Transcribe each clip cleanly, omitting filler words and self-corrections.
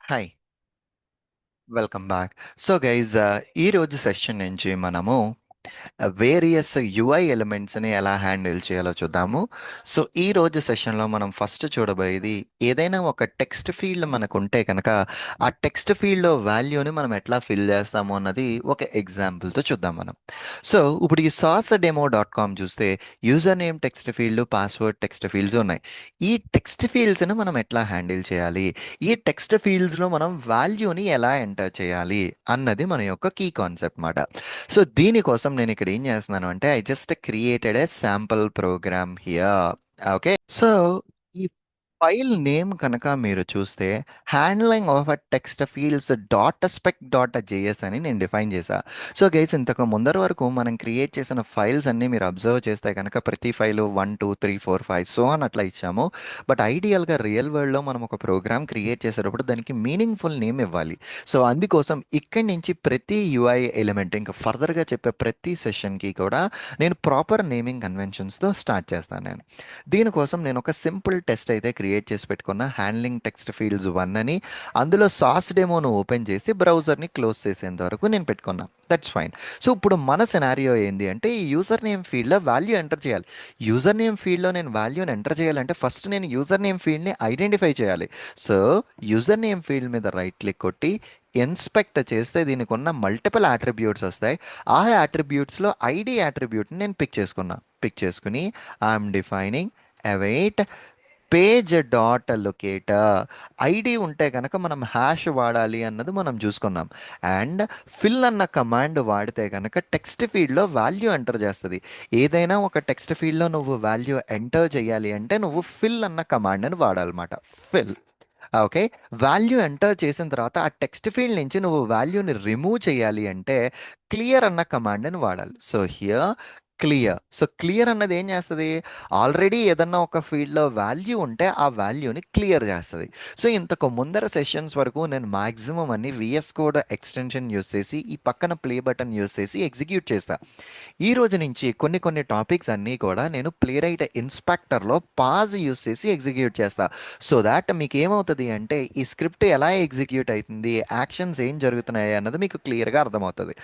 Hi. Welcome back. So guys, ఈ రోజు session నుంచి మనము వేరియస్ యుఐ ఎలిమెంట్స్ని ఎలా హ్యాండిల్ చేయాలో చూద్దాము. సో ఈ రోజు సెషన్లో మనం ఫస్ట్ చూడబోయేది, ఏదైనా ఒక టెక్స్ట్ ఫీల్డ్ మనకు ఉంటే కనుక ఆ టెక్స్ట్ ఫీల్డ్లో వాల్యూని మనం ఎట్లా ఫిల్ చేస్తాము అన్నది ఒక ఎగ్జాంపుల్తో చూద్దాం మనం. సో ఇప్పుడు ఈ sauce.demo.com చూస్తే user name text field, password text fields ఉన్నాయి. ఈ టెక్స్ట్ ఫీల్డ్స్ని మనం ఎట్లా హ్యాండిల్ చేయాలి, ఈ టెక్స్ట్ ఫీల్డ్స్లో మనం వాల్యూని ఎలా ఎంటర్ చేయాలి అన్నది మన యొక్క కీ కాన్సెప్ట్ మాట. సో దీనికోసం నేను ఇక్కడ ఏం చేస్తున్నాను అంటే, I just created a sample program here. Okay. So ఈ ఫైల్ నేమ్ కనుక మీరు చూస్తే, handling of a text fields dot spec dot JS అని నేను డిఫైన్ చేశా. సో గైస్, ఇంతకు ముందర వరకు మనం క్రియేట్ చేసిన ఫైల్స్ అన్ని మీరు అబ్జర్వ్ చేస్తే కనుక ప్రతి ఫైలు 1 2 3 4 5 సో అని అట్లా ఇచ్చాము. బట్ ఐడియల్గా రియల్ వరల్డ్లో మనం ఒక ప్రోగ్రామ్ క్రియేట్ చేసేటప్పుడు దానికి మీనింగ్ఫుల్ నేమ్ ఇవ్వాలి. సో అందుకోసం ఇక్కడి నుంచి ప్రతి యూఐ ఎలిమెంట్, ఇంకా ఫర్దర్గా చెప్పే ప్రతి సెషన్కి కూడా నేను ప్రాపర్ నేమింగ్ కన్వెన్షన్స్తో స్టార్ట్ చేస్తాను నేను. దీనికోసం నేను ఒక సింపుల్ టెస్ట్ అయితే క్రియేట్ చేసి పెట్టుకున్న, హ్యాండ్లింగ్ టెక్స్ట్ ఫీల్డ్స్ 1 అని. అందులో సాస్ డెమోను ఓపెన్ చేసి బ్రౌజర్ని క్లోజ్ చేసేంత వరకు నేను పెట్టుకున్నా. That's fine. సో ఇప్పుడు మన సినారియో ఏంది అంటే, ఈ యూజర్ నేమ్ ఫీల్డ్లో వాల్యూ ఎంటర్ చేయాలి. యూజర్ నేమ్ ఫీల్డ్లో నేను వాల్యూని ఎంటర్ చేయాలంటే ఫస్ట్ నేను యూజర్ నేమ్ ఫీల్డ్ని ఐడెంటిఫై చేయాలి. సో యూజర్ నేమ్ ఫీల్డ్ మీద రైట్ క్లిక్ కొట్టి ఇన్స్పెక్ట్ చేస్తే దీనికి ఉన్న మల్టిపుల్ యాట్రిబ్యూట్స్ వస్తాయి. ఆ యాట్రిబ్యూట్స్లో ఐడి యాట్రిబ్యూట్ని నేను పిక్ చేసుకుని I'm defining await page dot locator. ID ఉంటే కనుక మనం హ్యాష్ వాడాలి అన్నది మనం చూసుకున్నాం. అండ్ ఫిల్ అన్న కమాండ్ వాడితే కనుక టెక్స్ట్ ఫీల్డ్లో వాల్యూ ఎంటర్ చేస్తుంది. ఏదైనా ఒక టెక్స్ట్ ఫీల్డ్లో నువ్వు వాల్యూ ఎంటర్ చేయాలి అంటే నువ్వు ఫిల్ అన్న కమాండ్ని వాడాలన్నమాట. ఫిల్. ఓకే. వాల్యూ ఎంటర్ చేసిన తర్వాత ఆ టెక్స్ట్ ఫీల్డ్ నుంచి నువ్వు వాల్యూని రిమూవ్ చేయాలి అంటే క్లియర్ అన్న కమాండ్ని వాడాలి. So here clear. So clear అన్నది ఏం చేస్తుంది, ఆల్రెడీ ఏదన్నా ఒక ఫీల్డ్లో వాల్యూ ఉంటే ఆ వాల్యూని క్లియర్ చేస్తుంది. సో ఇంతకు ముందర సెషన్స్ వరకు నేను మాక్సిమం అన్ని విఎస్ కోడ్ ఎక్స్టెన్షన్ యూస్ చేసి ఈ పక్కన ప్లే బటన్ యూస్ చేసి ఎగ్జిక్యూట్ చేస్తా. ఈ రోజు నుంచి కొన్ని టాపిక్స్ అన్నీ కూడా నేను ప్లే రైట్ ఇన్స్పెక్టర్లో పాజ్ యూస్ చేసి ఎగ్జిక్యూట్ చేస్తా. సో దాట్ మీకు ఏమవుతుంది అంటే, ఈ స్క్రిప్ట్ ఎలా ఎగ్జిక్యూట్ అవుతుంది, యాక్షన్స్ ఏం జరుగుతున్నాయి అన్నది మీకు క్లియర్గా అర్థమవుతుంది.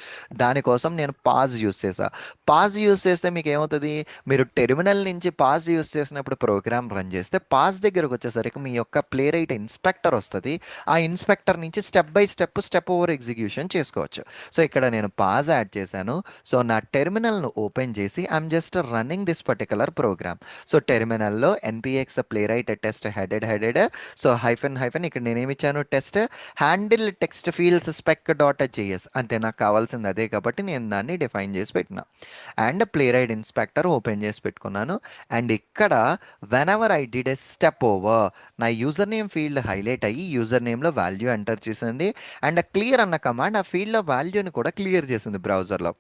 దానికోసం నేను పాజ్ యూస్ చేసా. పాజ్ యూస్ చేస్తే మీకు ఏమవుతుంది, మీరు టెర్మినల్ నుంచి పాజ్ యూస్ చేసినప్పుడు ప్రోగ్రామ్ రన్ చేస్తే పాజ్ దగ్గరకు వచ్చేసరికి మీ యొక్క ప్లే రైట్ ఇన్స్పెక్టర్ వస్తుంది. ఆ ఇన్స్పెక్టర్ నుంచి step by step over execution చేసుకోవచ్చు. సో ఇక్కడ నేను పాజ్ యాడ్ చేశాను. సో నా టెర్మినల్ను ఓపెన్ చేసి I'm just running this particular program. So టెర్మినల్లో NPX playwright test headed. So hyphen ఇక్కడ నేనేమి ఇచ్చాను, test handle text fields spec dot JS. అంతే, నాకు కావాల్సింది అదే కాబట్టి నేను దాన్ని డిఫైన్ చేసి పెట్టిన. And play right inspector open చేసి పెట్టుకున్నాను. అండ్ ఇక్కడ whenever I did a step over, నా యూజర్ నేమ్ ఫీల్డ్ హైలైట్ అయ్యి యూజర్ నేమ్లో వాల్యూ ఎంటర్ చేసింది. అండ్ క్లియర్ అన్న కమాండ్ ఆ ఫీల్డ్లో వాల్యూని కూడా క్లియర్ చేసింది బ్రౌజర్లో.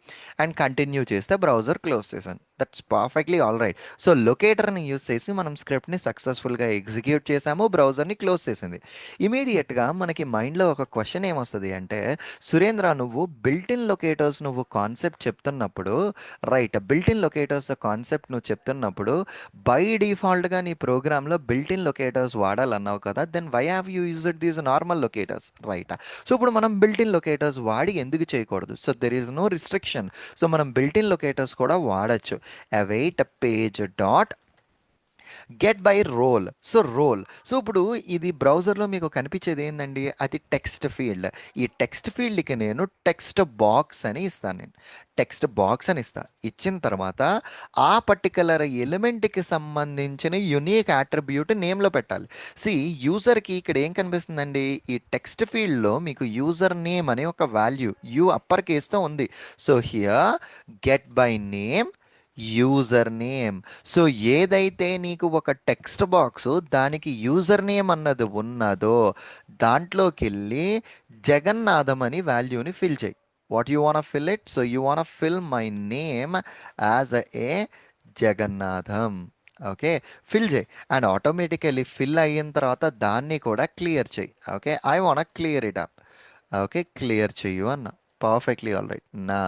అండ్ కంటిన్యూ చేస్తే బ్రౌజర్ క్లోజ్ చేశాను. That's perfectly all right. So లొకేటర్ని యూస్ చేసి మనం స్క్రిప్ట్ని సక్సెస్ఫుల్గా ఎగ్జిక్యూట్ చేసాము, బ్రౌజర్ని క్లోజ్ చేసింది. ఇమీడియట్గా మనకి మైండ్లో ఒక క్వశ్చన్ ఏమొస్తుంది అంటే, సురేంద్ర నువ్వు బిల్ట్-ఇన్ లొకేటర్స్ నువ్వు కాన్సెప్ట్ చెప్తున్నప్పుడు, రైట్, బిల్ట్-ఇన్ లొకేటర్స్ కాన్సెప్ట్ నువ్వు చెప్తున్నప్పుడు బై డిఫాల్ట్గా నీ ప్రోగ్రాంలో బిల్ట్-ఇన్ లొకేటర్స్ వాడాలన్నావు కదా, then why have you used these normal locators, right? So ఇప్పుడు మనం బిల్ట్-ఇన్ లొకేటర్స్ వాడి ఎందుకు చేయకూడదు? So there is no restriction. So మనం బిల్ట్-ఇన్ లొకేటర్స్ కూడా వాడచ్చు. await page dot get by role. So role. So ఇప్పుడు ఇది బ్రౌజర్లో మీకు కనిపించేది ఏంటండి, అది టెక్స్ట్ ఫీల్డ్. ఈ టెక్స్ట్ ఫీల్డ్కి నేను టెక్స్ట్ బాక్స్ అని ఇస్తాను. నేను టెక్స్ట్ బాక్స్ అని ఇచ్చిన తర్వాత ఆ పర్టికులర్ ఎలిమెంట్కి సంబంధించిన యునీక్ యాట్రిబ్యూట్ నేమ్లో పెట్టాలి. సి యూజర్కి ఇక్కడ ఏం కనిపిస్తుందండి, ఈ టెక్స్ట్ ఫీల్డ్లో మీకు యూజర్ నేమ్ అనే ఒక వాల్యూ యూ అప్పర్ కేస్తో ఉంది. So here get by name user name. So ఏదైతే నీకు ఒక టెక్స్ట్ బాక్స్ దానికి యూజర్ నేమ్ అన్నది ఉన్నదో దాంట్లోకి వెళ్ళి జగన్నాథం అని వాల్యూని ఫిల్ చేయి. What you want fill it? So you want fill my name as a Jagannatham. Okay, fill చేయి. అండ్ ఆటోమేటికలీ ఫిల్ అయిన తర్వాత దాన్ని కూడా క్లియర్ చేయి. Okay, I want clear it up. Okay, clear చెయ్యు అన్న. Perfectly all right. నా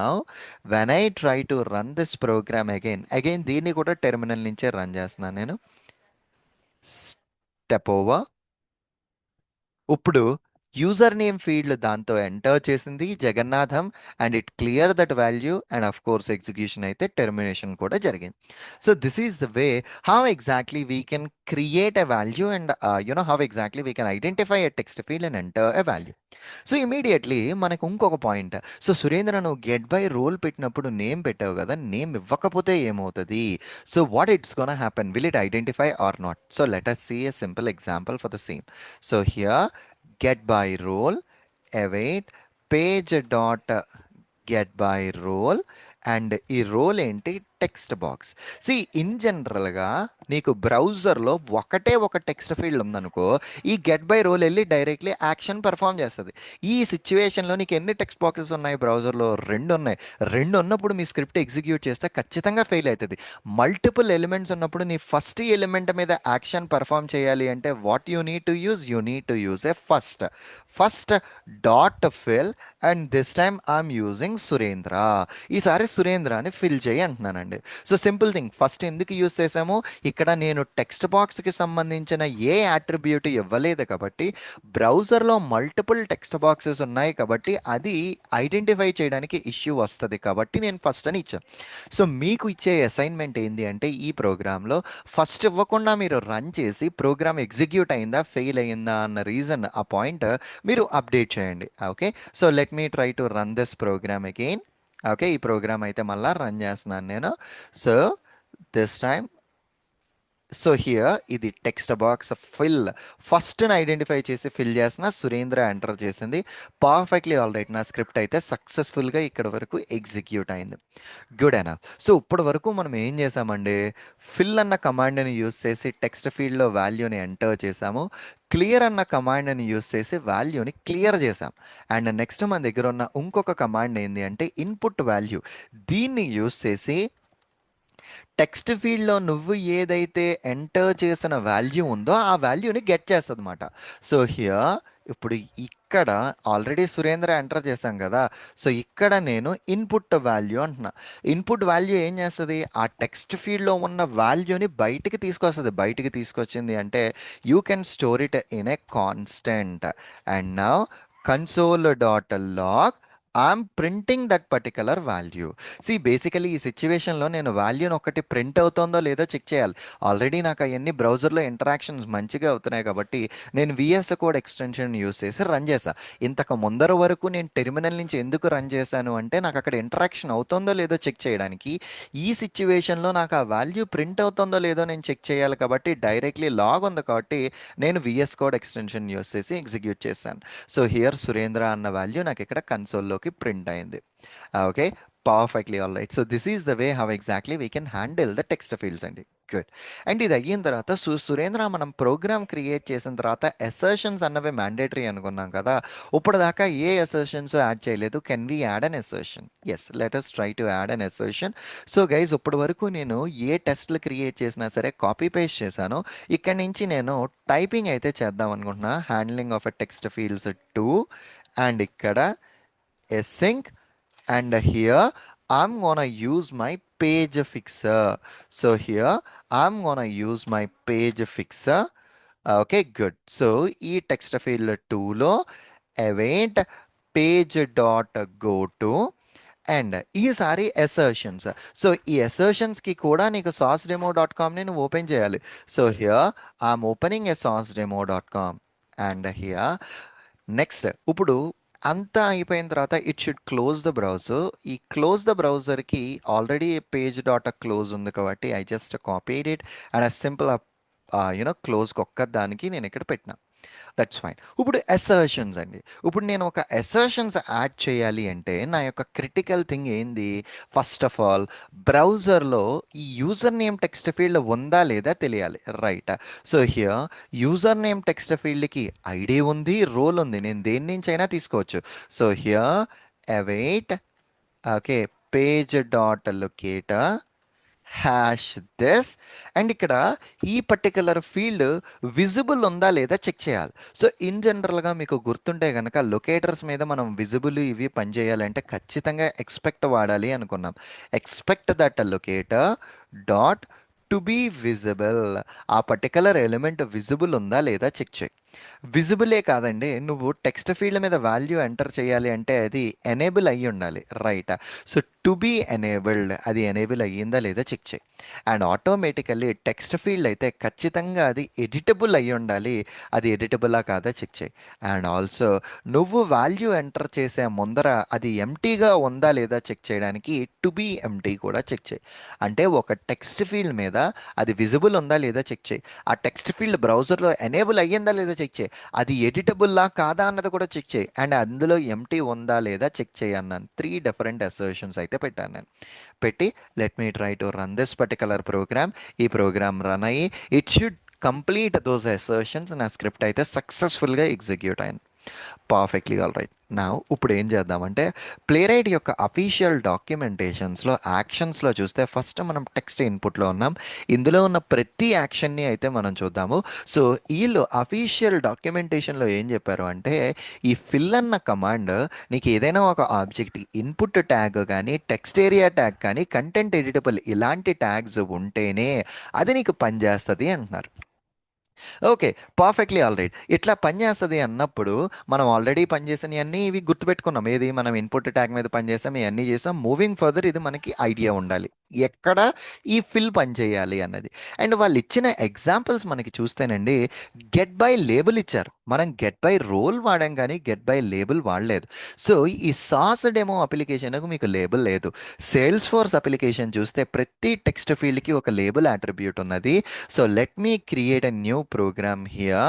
when I try to run this program again దీన్ని కూడా టెర్మినల్ నుంచే రన్ చేస్తున్నాను నేను. Step over. ఇప్పుడు యూజర్ నేమ్ ఫీల్డ్ దాంతో ఎంటర్ చేసింది Jagannatham, and it clear that value, and of course execution అయితే టెర్మినేషన్ కూడా జరిగింది. So this is the way how exactly we can create a value, and how exactly we can identify a text field and enter a value. So immediately మనకు ఇంకొక point. So Surendra, నువ్వు get by role పెట్టినప్పుడు name పెట్టావు కదా, name ఇవ్వకపోతే ఏమవుతుంది? So what it's gonna happen, will it identify or not? So let us see a simple example for the same. So here, get by role, await page dot get by role, and ఈ role ఏంటి? Text box. C in జనరల్గా నీకు బ్రౌజర్లో ఒకటే ఒక text field ఉందనుకో, ఈ get by role వెళ్ళి డైరెక్ట్లీ యాక్షన్ పెర్ఫామ్ చేస్తుంది. ఈ సిచ్యువేషన్లో నీకు ఎన్ని టెక్స్ట్ బాక్సెస్ ఉన్నాయి బ్రౌజర్లో? రెండు ఉన్నాయి. రెండు ఉన్నప్పుడు మీ స్క్రిప్ట్ ఎగ్జిక్యూట్ చేస్తే ఖచ్చితంగా ఫెయిల్ అవుతుంది. మల్టిపుల్ ఎలిమెంట్స్ ఉన్నప్పుడు నీ ఫస్ట్ ఎలిమెంట్ మీద యాక్షన్ పెర్ఫామ్ చేయాలి అంటే what you need to use? You need to use a first dot fill, and this time I'm using Surendra. ఈసారి సురేంద్ర అని ఫిల్ చేయి అంటున్నానండి. సో సింపుల్ థింగ్, ఫస్ట్ ఎందుకు యూజ్ చేసాము? ఇక్కడ నేను టెక్స్ట్ బాక్స్కి సంబంధించిన ఏ యాట్రిబ్యూట్ ఇవ్వలేదు కాబట్టి, బ్రౌజర్లో మల్టిపుల్ టెక్స్ట్ బాక్సెస్ ఉన్నాయి కాబట్టి అది ఐడెంటిఫై చేయడానికి ఇష్యూ వస్తుంది కాబట్టి నేను ఫస్ట్ అని ఇచ్చాను. సో మీకు ఇచ్చే అసైన్మెంట్ ఏంటి అంటే, ఈ ప్రోగ్రాంలో ఫస్ట్ ఇవ్వకుండా మీరు రన్ చేసి ప్రోగ్రామ్ ఎగ్జిక్యూట్ అయిందా ఫెయిల్ అయిందా అన్న రీజన్, ఆ పాయింట్ మీరు అప్డేట్ చేయండి. Okay, so let me try to run this program again. Okay, ఈ ప్రోగ్రామ్ అయితే మళ్ళీ రన్ చేస్తున్నాను నేను. So this time, so here ఇది టెక్స్ట్ బాక్స్ ఫిల్, ఫస్ట్ని ఐడెంటిఫై చేసి ఫిల్ చేసిన సురేంద్ర ఎంటర్ చేసింది. పర్ఫెక్ట్లీ ఆల్ రైట్, నా స్క్రిప్ట్ అయితే సక్సెస్ఫుల్గా ఇక్కడ వరకు ఎగ్జిక్యూట్ అయింది. Good enough. సో ఇప్పటి వరకు మనం ఏం చేసామండి? ఫిల్ అన్న కమాండ్ని యూస్ చేసి టెక్స్ట్ ఫీల్డ్లో వాల్యూని ఎంటర్ చేసాము. క్లియర్ అన్న కమాండ్ని యూస్ చేసి వాల్యూని క్లియర్ చేసాం. అండ్ నెక్స్ట్ మన దగ్గర ఉన్న ఇంకొక కమాండ్ ఏంటి అంటే ఇన్పుట్ వాల్యూ. దీన్ని యూస్ చేసి టెక్స్ట్ ఫీల్డ్లో నువ్వు ఏదైతే ఎంటర్ చేసిన వాల్యూ ఉందో ఆ వాల్యూని గెట్ చేస్తుంది అనమాట. సో హియర్ ఇప్పుడు ఇక్కడ ఆల్రెడీ సురేంద్ర ఎంటర్ చేశాం కదా, సో ఇక్కడ నేను ఇన్పుట్ వాల్యూ అంటున్నా. ఇన్పుట్ వాల్యూ ఏం చేస్తుంది? ఆ టెక్స్ట్ ఫీల్డ్లో ఉన్న వాల్యూని బయటికి తీసుకొస్తుంది. బయటికి తీసుకొచ్చింది అంటే you can store it in a constant. And now console.log, I'm printing that particular value. Basically ఈ సిచ్యువేషన్లో నేను వాల్యూని ఒకటి ప్రింట్ అవుతుందో లేదో చెక్ చేయాలి. ఆల్రెడీ నాకు అవన్నీ బ్రౌజర్లో ఇంటరాక్షన్స్ మంచిగా అవుతున్నాయి కాబట్టి నేను విఎస్ కోడ్ ఎక్స్టెన్షన్ యూస్ చేసి రన్ చేశాను. ఇంతకు ముందర వరకు నేను టెర్మినల్ నుంచి ఎందుకు రన్ చేశాను అంటే నాకు అక్కడ ఇంటరాక్షన్ అవుతుందో లేదో చెక్ చేయడానికి. ఈ సిచ్యువేషన్లో నాకు ఆ వాల్యూ ప్రింట్ అవుతుందో లేదో నేను చెక్ చేయాలి కాబట్టి డైరెక్ట్లీ లాగ్ ఉంది కాబట్టి నేను విఎస్ కోడ్ ఎక్స్టెన్షన్ యూస్ చేసి ఎగ్జిక్యూట్ చేశాను. సో హియర్ సురేంద్ర అన్న వాల్యూ నాకు ఇక్కడ కన్సోల్లోకి ప్రింట్ అయింది. Okay, perfectly all right. So this is the way how exactly we can handle the text fields అండి. గుడ్. అండ్ ఇది అయిన తర్వాత సురేంద్ర, మనం ప్రోగ్రామ్ క్రియేట్ చేసిన తర్వాత అసర్షన్స్ అన్నవి మ్యాండేటరీ అనుకున్నాం కదా, ఇప్పుడు దాకా ఏ అసర్షన్స్ యాడ్ చేయలేదు. Can we add an assertion? Yes, let us try to add an assertion. So guys, ఇప్పటి వరకు నేను ఏ టెస్ట్లు క్రియేట్ చేసినా సరే కాపీ పేస్ట్ చేశాను. ఇక్కడ నుంచి నేను టైపింగ్ అయితే చేద్దాం అనుకుంటున్నా. Handling of a text fields 2, and ఇక్కడ a sync, and here I'm gonna use my page fixer. So here I'm gonna use my page fixer. Okay, good. So ఈ టెక్స్ట్ ఫీల్డ్ 2లో await page dot go to, and ఈసారి assertions. So ఈ అసర్షన్స్కి కూడా నీకు saucedemo.com నువ్వు open చేయాలి. So here I'm opening a saucedemo.com, and here next. ఇప్పుడు అంతా అయిపోయిన తర్వాత it should close the browser. ఈ క్లోజ్ ద బ్రౌజర్కి ఆల్రెడీ పేజ్ డాట్ క్లోజ్ ఉంది కాబట్టి I just copied it and simple క్లోజ్కి ఒక్క దానికి నేను ఇక్కడ పెట్టిన. That's fine. ఇప్పుడు అసర్షన్స్ అండి. ఇప్పుడు నేను ఒక అసర్షన్స్ యాడ్ చేయాలి అంటే నా యొక్క క్రిటికల్ థింగ్ ఏంది? ఫస్ట్ ఆఫ్ ఆల్ బ్రౌజర్లో ఈ యూజర్ నేమ్ టెక్స్ట్ ఫీల్డ్ ఉందా లేదా తెలియాలి, right? So here user name text ఫీల్డ్కి ఐడి ఉంది, రోల్ ఉంది, నేను దేని నుంచి అయినా తీసుకోవచ్చు. So here await, okay, page dot locator hash this, and ఇక్కడ ఈ పర్టికులర్ ఫీల్డ్ విజిబుల్ ఉందా లేదా చెక్ చేయాలి. సో ఇన్ జనరల్గా మీకు గుర్తుంటే కనుక లొకేటర్స్ మీద మనం విజిబుల్ ఇవి పనిచేయాలంటే ఖచ్చితంగా ఎక్స్పెక్ట్ వాడాలి అనుకున్నాం. Expect that locator dot to be visible, ఆ పర్టికులర్ ఎలిమెంట్ విజిబుల్ ఉందా లేదా చెక్ చేయి. విజిబులే కాదండి. నువ్వు టెక్స్ట్ ఫీల్డ్ మీద వాల్యూ ఎంటర్ చేయాలి అంటే అది ఎనేబుల్ అయ్యి ఉండాలి. Right. So to be enabled అది ఎనేబుల్ అయ్యిందా లేదా చెక్ చేయి. అండ్ ఆటోమేటికల్లీ టెక్స్ట్ ఫీల్డ్ అయితే ఖచ్చితంగా అది ఎడిటబుల్ అయ్యి ఉండాలి. అది ఎడిటబులా కాదా చెక్ చేయి. అండ్ ఆల్సో నువ్వు వాల్యూ ఎంటర్ చేసే ముందర అది ఎంటీగా ఉందా లేదా చెక్ చేయడానికి టు బీ ఎంటీ కూడా చెక్ చేయి. అంటే ఒక టెక్స్ట్ ఫీల్డ్ మీద అది విజిబుల్ ఉందా లేదా చెక్ చేయి. ఆ టెక్స్ట్ ఫీల్డ్ బ్రౌజర్లో ఎనేబుల్ అయ్యిందా లేదా చెక్ చేయి. అది ఎడిటబుల్లా కాదా అన్నది కూడా చెక్ చేయి. అండ్ అందులో ఎంటీ ఉందా లేదా చెక్ చేయి అన్నాను. 3 డిఫరెంట్ అసర్షన్స్ అయితే పెట్టాను నేను. పెట్టి let me try to run this particular program. ఈ ప్రోగ్రామ్ రన్ అయ్యి it should complete those assertions. నా స్క్రిప్ట్ అయితే సక్సెస్ఫుల్గా ఎగ్జిక్యూట్ అయింది. Perfectly all right. నా ఇప్పుడు ఏం చేద్దామంటే ప్లేరైట్ యొక్క అఫీషియల్ డాక్యుమెంటేషన్స్లో యాక్షన్స్లో చూస్తే ఫస్ట్ మనం టెక్స్ట్ ఇన్పుట్లో ఉన్నాం. ఇందులో ఉన్న ప్రతి యాక్షన్ని అయితే మనం చూద్దాము. సో వీళ్ళు అఫీషియల్ డాక్యుమెంటేషన్లో ఏం చెప్పారు అంటే ఈ ఫిల్ అన్న కమాండ్ నీకు ఏదైనా ఒక ఆబ్జెక్ట్ ఇన్పుట్ ట్యాగ్ కానీ టెక్స్ట్ ఏరియా ట్యాగ్ కానీ కంటెంట్ ఎడిటబుల్ ఇలాంటి ట్యాగ్స్ ఉంటేనే అది నీకు పనిచేస్తుంది అంటున్నారు. ఓకే. Perfectly all right. ఇట్లా పనిచేస్తది అన్నప్పుడు మనం ఆల్రెడీ పనిచేసినయన్నీ ఇవి గుర్తుపెట్టుకున్నాం. ఏది మనం ఇన్పుట్ ట్యాగ్ మీద పనిచేసాం, ఇయన్నీ చేసాం. మూవింగ్ ఫర్దర్ ఇది మనకి ఐడియా ఉండాలి. ఎక్కడ ఈ ఫిల్ పనిచేయాలి అన్నది. అండ్ వాళ్ళిచ్చిన ఎగ్జాంపుల్స్ మనకి చూస్తేనండి గెట్ బై లేబుల్ ఇచ్చారు. మనం గెట్ బై రోల్ వాడాం కానీ గెట్ బై లేబుల్ వాడలేదు. సో ఈ సాస్ డెమో అప్లికేషన్‌కు మీకు లేబుల్ లేదు. సేల్స్ ఫోర్స్ అప్లికేషన్ చూస్తే ప్రతి టెక్స్ట్ ఫీల్డ్‌కి ఒక లేబుల్ అట్రిబ్యూట్ ఉన్నది. So let me create a new program here.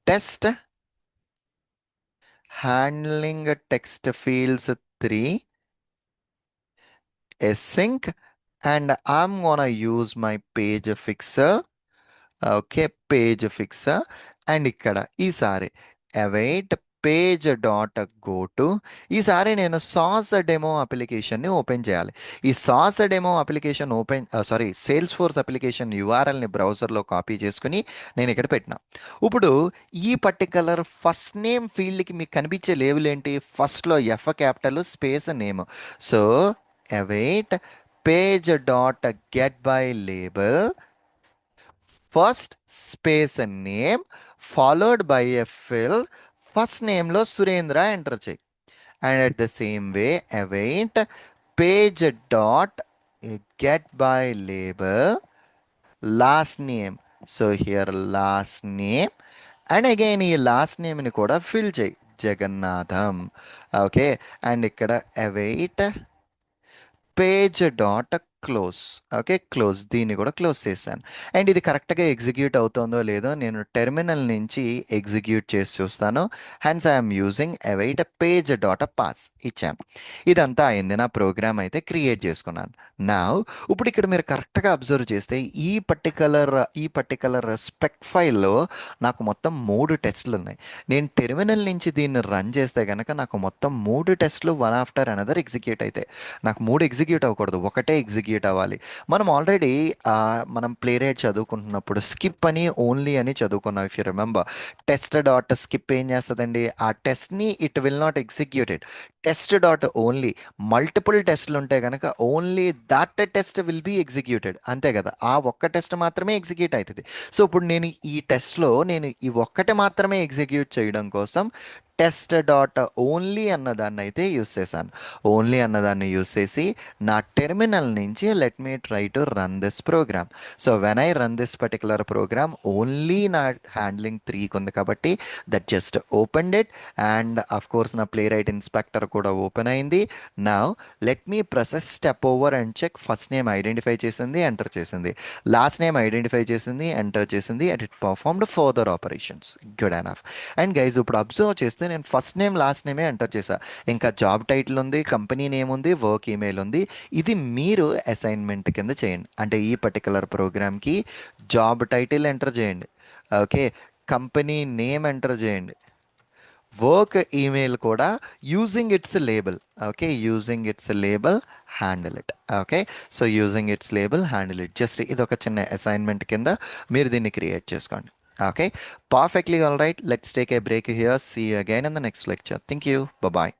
Test handling text fields 3 async, and I'm gonna use my page fixer. Okay. Page fixer. And ఇక్కడ ఈసారి await page dot go to. ఈసారి నేను sauce demo అప్లికేషన్ని open చేయాలి. ఈ sauce demo application salesforce application యూఆర్ఎల్ని బ్రౌజర్లో copy చేసుకుని నేను ఇక్కడ పెట్టిన. ఇప్పుడు ఈ పర్టికులర్ ఫస్ట్ నేమ్ ఫీల్డ్కి మీకు కనిపించే లేబుల్ ఏంటి? ఫస్ట్లో F capital space name. So await page dot get by label first space name followed by a fill. First నేమ్లో సురేంద్ర ఎంటర్ చేయి. And at the same way await page dot get by label last name. So here last name. And again ఈ last నేమ్ని కూడా fill చేయి, Jagannatham. Okay. And ఇక్కడ await page dot close. Okay. Close. దీన్ని కూడా close చేశాను. And ఇది కరెక్ట్గా ఎగ్జిక్యూట్ అవుతుందో లేదో నేను టెర్మినల్ నుంచి ఎగ్జిక్యూట్ చేసి చూస్తాను. Hence I'm using await page dot pass ఇచ్చాను. ఇదంతా అయింది. నా ప్రోగ్రామ్ అయితే క్రియేట్ చేసుకున్నాను. నా ఇప్పుడు ఇక్కడ మీరు కరెక్ట్గా అబ్జర్వ్ చేస్తే ఈ పర్టికలర్ స్పెక్ ఫైల్లో నాకు మొత్తం 3 టెస్ట్లు ఉన్నాయి. నేను టెర్మినల్ నుంచి దీన్ని రన్ చేస్తే కనుక నాకు మొత్తం 3 టెస్ట్లు వన్ ఆఫ్టర్ అనదర్ ఎగ్జిక్యూట్ అవుతాయి. నాకు 3 ఎగ్జిక్యూట్ అవ్వకూడదు, ఒకటే ఎగ్జిక్యూట్ అవ్వాలి. మనం ఆల్రెడీ మనం ప్లే రేట్ చదువుకుంటున్నప్పుడు స్కిప్ అని ఓన్లీ అని చదువుకున్నాం. If you remember test dot skip ఏం చేస్తుందండి? ఆ టెస్ట్ని it will not executed. Test dot only multiple టెస్ట్లు ఉంటే కనుక only that test will be executed. అంతే కదా, ఆ ఒక్క టెస్ట్ మాత్రమే ఎగ్జిక్యూట్ అవుతుంది. సో ఇప్పుడు నేను ఈ టెస్ట్లో నేను ఈ ఒక్కటి మాత్రమే ఎగ్జిక్యూట్ చేయడం కోసం టెస్ట్ డాట్ ఓన్లీ అన్నదాన్ని అయితే యూస్ చేశాను. ఓన్లీ అన్నదాన్ని యూస్ చేసి నా టెర్మినల్ నుంచి let me try to run this program. So when I run this particular program only నా హ్యాండ్లింగ్ 3కి ఉంది కాబట్టి that just open it. And of course నా ప్లే రైట్ ఇన్స్పెక్టర్ కూడా ఓపెన్ అయింది. Now let me process step over and check. First name identify చేసింది, enter చేసింది. Last name identify చేసింది, ఎంటర్ చేసింది. And it performed further operations. Good enough. And guys ఇప్పుడు observe చేస్తే నేను ఫస్ట్ నేమ్ లాస్ట్ నేమే ఎంటర్ చేశా. ఇంకా జాబ్ టైటిల్ ఉంది, కంపెనీ నేమ్ ఉంది, వర్క్ ఈమెయిల్ ఉంది. ఇది మీరు అసైన్మెంట్ కింద చేయండి. అంటే ఈ పర్టికులర్ ప్రోగ్రామ్కి జాబ్ టైటిల్ ఎంటర్ చేయండి. ఓకే. కంపెనీ నేమ్ ఎంటర్ చేయండి. వర్క్ ఈమెయిల్ కూడా using it's label. Okay. Using it's label handle it. Okay. So using it's label handle it. Just ఇది ఒక చిన్న అసైన్మెంట్ కింద మీరు దీన్ని క్రియేట్ చేసుకోండి. Okay, perfectly all right. Let's take a break here. See you again in the next lecture. Thank you. Bye bye.